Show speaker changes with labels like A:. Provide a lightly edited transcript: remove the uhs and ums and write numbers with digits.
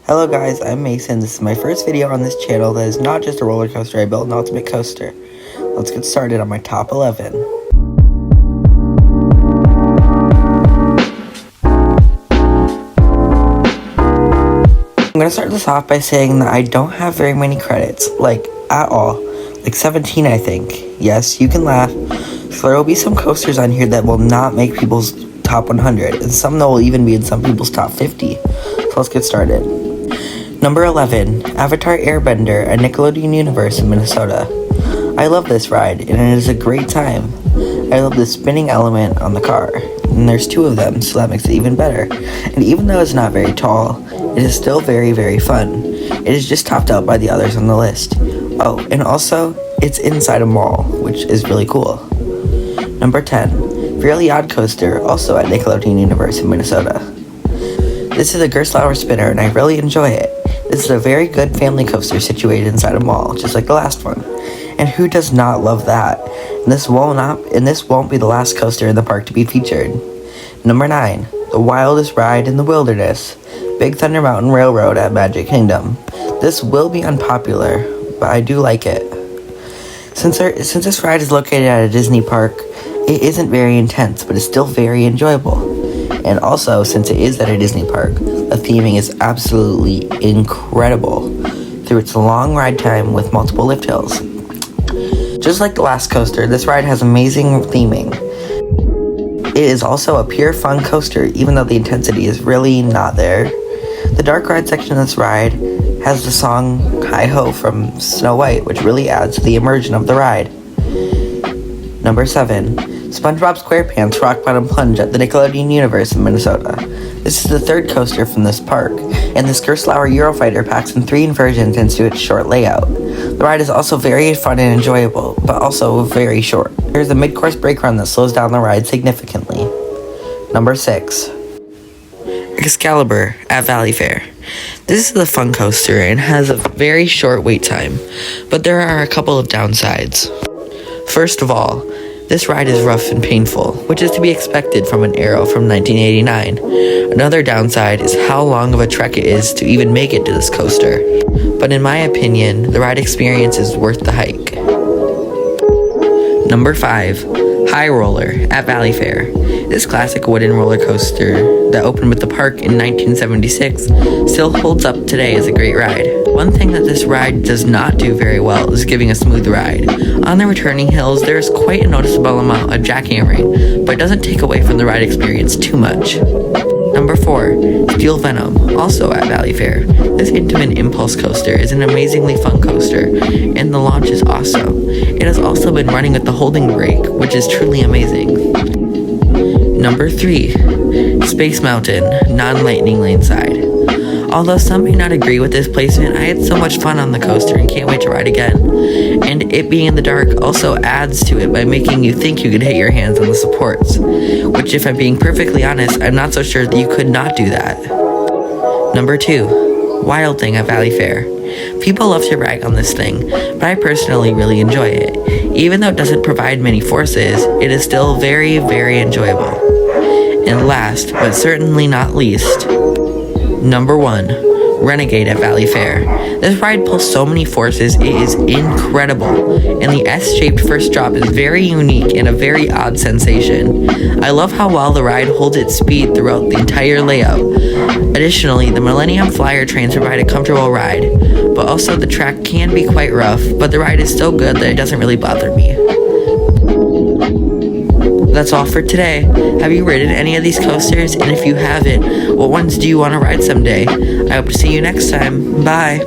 A: Hello guys, I'm Mason. This is my first video on this channel that is not just a roller coaster. I built an ultimate coaster. Let's get started on my top 11. I'm going to start this off by saying that I don't have very many credits, like at all. Like 17 I think. Yes, you can laugh. So there will be some coasters on here that will not make people's top 100, and some that will even be in some people's top 50. So let's get started. Number 11, Avatar Airbender at Nickelodeon Universe in Minnesota. I love this ride, and it is a great time. I love the spinning element on the car, and there's two of them, so that makes it even better. And even though it's not very tall, it is still very, very fun. It is just topped out by the others on the list. Oh, and also, it's inside a mall, which is really cool. Number 10, Fairly Odd Coaster, also at Nickelodeon Universe in Minnesota. This is a Gerstlauer spinner, and I really enjoy it. This is a very good family coaster situated inside a mall, just like the last one. And who does not love that? And this won't be the last coaster in the park to be featured. Number 9, the wildest ride in the wilderness, Big Thunder Mountain Railroad at Magic Kingdom. This will be unpopular, but I do like it. Since this ride is located at a Disney park, it isn't very intense, but it's still very enjoyable. And also, since it is at a Disney park, the theming is absolutely incredible through its long ride time with multiple lift hills. Just like the last coaster, this ride has amazing theming. It is also a pure fun coaster, even though the intensity is really not there. The dark ride section of this ride has the song Hi Ho from Snow White, which really adds to the immersion of the ride. Number 7, SpongeBob SquarePants Rock Bottom Plunge at the Nickelodeon Universe in Minnesota. This is the third coaster from this park, and this Gerstlauer Eurofighter packs in 3 inversions into its short layout. The ride is also very fun and enjoyable, but also very short. There's a mid-course brake run that slows down the ride significantly. Number 6, Excalibur at Valley Fair. This is a fun coaster and has a very short wait time, but there are a couple of downsides. First of all, this ride is rough and painful, which is to be expected from an Aero from 1989. Another downside is how long of a trek it is to even make it to this coaster. But in my opinion, the ride experience is worth the hike. Number 5, High Roller at Valley Fair. This classic wooden roller coaster that opened with the park in 1976 still holds up today as a great ride. One thing that this ride does not do very well is giving a smooth ride. On the returning hills, there is quite a noticeable amount of jackhammering, but it doesn't take away from the ride experience too much. Number 4, Steel Venom, also at Valley Fair. This intimate impulse coaster is an amazingly fun coaster, and the launch is awesome. It has also been running with the holding brake, which is truly amazing. Number 3, Space Mountain, non-lightning lane side. Although some may not agree with this placement, I had so much fun on the coaster and can't wait to ride again. And it being in the dark also adds to it by making you think you could hit your hands on the supports, which if I'm being perfectly honest, I'm not so sure that you could not do that. Number 2, Wild Thing at Valley Fair. People love to rag on this thing, but I personally really enjoy it. Even though it doesn't provide many forces, it is still very, very enjoyable. And last, but certainly not least, Number 1, Renegade at Valley Fair. This ride pulls so many forces, it is incredible, and the S-shaped first drop is very unique and a very odd sensation. I love how well the ride holds its speed throughout the entire layout. Additionally, the Millennium Flyer trains provide a comfortable ride, but also the track can be quite rough, but the ride is so good that it doesn't really bother me. That's all for today. Have you ridden any of these coasters? And if you haven't, what ones do you want to ride someday? I hope to see you next time. Bye!